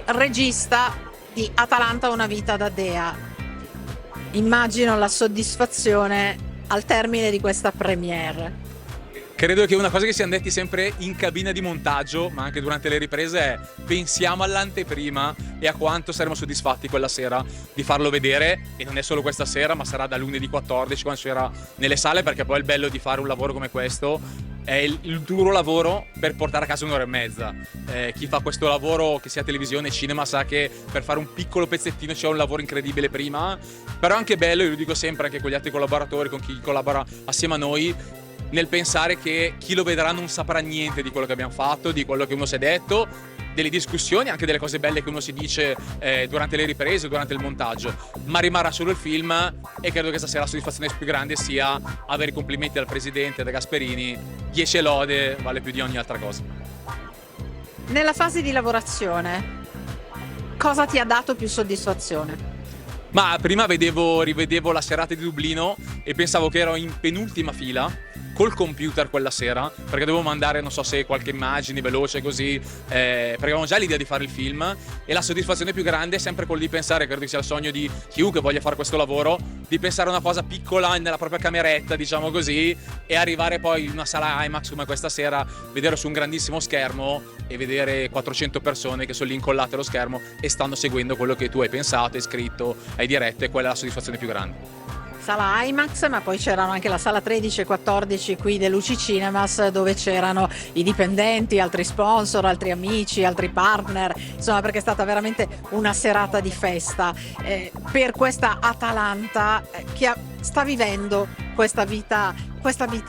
regista di Atalanta una vita da dea. Immagino la soddisfazione al termine di questa premiere. Credo che una cosa che siamo detti sempre in cabina di montaggio, ma anche durante le riprese, è pensiamo all'anteprima e a quanto saremo soddisfatti quella sera di farlo vedere, e non è solo questa sera, ma sarà da lunedì 14 quando si era nelle sale, perché poi il bello di fare un lavoro come questo è il duro lavoro per portare a casa un'ora e mezza. Chi fa questo lavoro, che sia televisione, cinema, sa che per fare un piccolo pezzettino c'è un lavoro incredibile prima, però è anche bello, io lo dico sempre anche con gli altri collaboratori, con chi collabora assieme a noi, nel pensare che chi lo vedrà non saprà niente di quello che abbiamo fatto, di quello che uno si è detto, delle discussioni, anche delle cose belle che uno si dice durante le riprese, durante il montaggio, ma rimarrà solo il film, e credo che stasera la soddisfazione più grande sia avere i complimenti dal presidente, da Gasperini, 10 lode vale più di ogni altra cosa. Nella fase di lavorazione, cosa ti ha dato più soddisfazione? Ma prima rivedevo la serata di Dublino e pensavo che ero in penultima fila col computer quella sera, perché dovevo mandare, non so se qualche immagine veloce così, perché avevamo già l'idea di fare il film, e la soddisfazione più grande è sempre quello di pensare, credo che sia il sogno di chiunque voglia fare questo lavoro, di pensare a una cosa piccola nella propria cameretta, diciamo così, e arrivare poi in una sala IMAX come questa sera, vedere su un grandissimo schermo e vedere 400 persone che sono lì incollate allo schermo e stanno seguendo quello che tu hai pensato, hai scritto, hai diretto, e quella è la soddisfazione più grande. Sala IMAX, ma poi c'erano anche la sala 13 e 14 qui dell'UCI Cinemas, dove c'erano i dipendenti, altri sponsor, altri amici, altri partner, insomma, perché è stata veramente una serata di festa per questa Atalanta che sta vivendo questa vita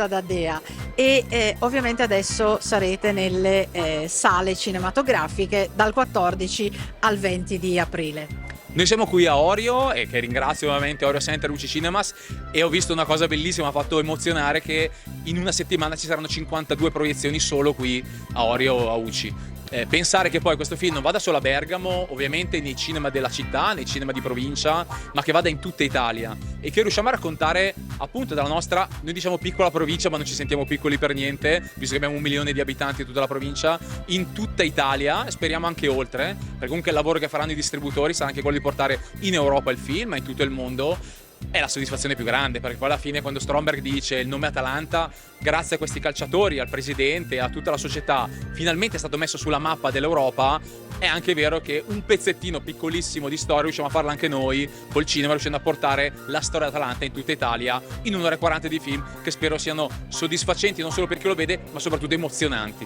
da dea, e ovviamente adesso sarete nelle sale cinematografiche dal 14 al 20 di aprile. Noi siamo qui a Orio, e che ringrazio ovviamente Orio Center, UCI Cinemas, e ho visto una cosa bellissima, mi ha fatto emozionare, che in una settimana ci saranno 52 proiezioni solo qui a Orio, a UCI. Pensare che poi questo film non vada solo a Bergamo, ovviamente nei cinema della città, nei cinema di provincia, ma che vada in tutta Italia, e che riusciamo a raccontare appunto dalla nostra, noi diciamo piccola provincia, ma non ci sentiamo piccoli per niente, visto che abbiamo 1 milione di abitanti in tutta la provincia, in tutta Italia, e speriamo anche oltre, perché comunque il lavoro che faranno i distributori sarà anche quello di portare in Europa il film, in tutto il mondo. È la soddisfazione più grande, perché poi alla fine, quando Stromberg dice il nome Atalanta, grazie a questi calciatori, al presidente, a tutta la società, finalmente è stato messo sulla mappa dell'Europa, è anche vero che un pezzettino piccolissimo di storia riusciamo a farla anche noi col cinema, riuscendo a portare la storia Atalanta in tutta Italia in 1 ora e 40 di film, che spero siano soddisfacenti non solo per chi lo vede, ma soprattutto emozionanti.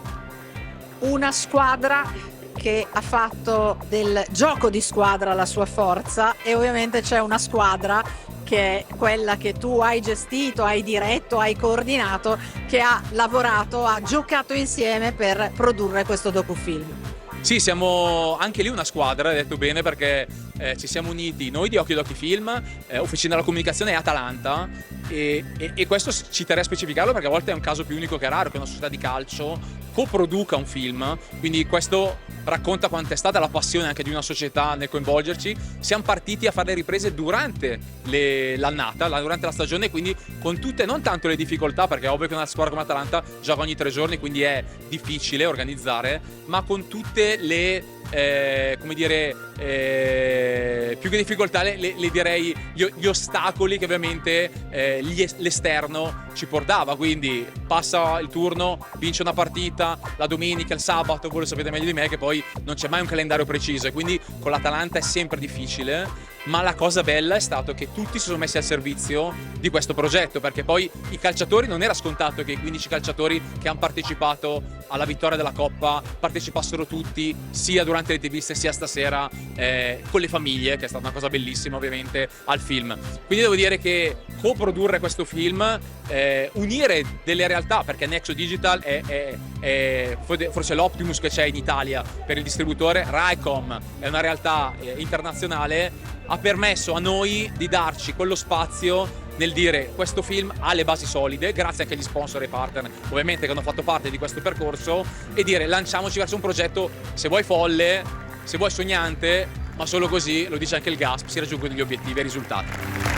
Una squadra che ha fatto del gioco di squadra la sua forza, e ovviamente c'è una squadra che è quella che tu hai gestito, hai diretto, hai coordinato, che ha lavorato, ha giocato insieme per produrre questo docufilm. Sì, siamo anche lì una squadra, hai detto bene, perché ci siamo uniti noi di Occhio d'Occhi Film, Officina della Comunicazione e Atalanta, e questo ci terrei a specificarlo, perché a volte è un caso più unico che raro che una società di calcio coproduca un film, quindi questo racconta quanto è stata la passione anche di una società nel coinvolgerci. Siamo partiti a fare le riprese durante l'annata, durante la stagione, quindi con tutte, non tanto le difficoltà, perché è ovvio che una squadra come Atalanta gioca ogni 3 giorni, quindi è difficile organizzare, ma con tutte le come dire, più che difficoltà, le direi gli ostacoli che ovviamente l'esterno ci portava. Quindi passa il turno, vince una partita la domenica, il sabato, voi lo sapete meglio di me che poi non c'è mai un calendario preciso, e quindi con l'Atalanta è sempre difficile. Ma la cosa bella è stato che tutti si sono messi al servizio di questo progetto, perché poi i calciatori, non era scontato che i 15 calciatori che hanno partecipato alla vittoria della Coppa partecipassero tutti, sia durante le interviste sia stasera con le famiglie, che è stata una cosa bellissima ovviamente, al film. Quindi devo dire che coprodurre questo film, unire delle realtà, perché Nexo Digital è forse l'Optimus che c'è in Italia per il distributore, Raicom è una realtà internazionale, ha permesso a noi di darci quello spazio nel dire questo film ha le basi solide, grazie anche agli sponsor e partner ovviamente che hanno fatto parte di questo percorso, e dire lanciamoci verso un progetto, se vuoi folle, se vuoi sognante, ma solo così, lo dice anche il GASP, si raggiungono gli obiettivi e i risultati.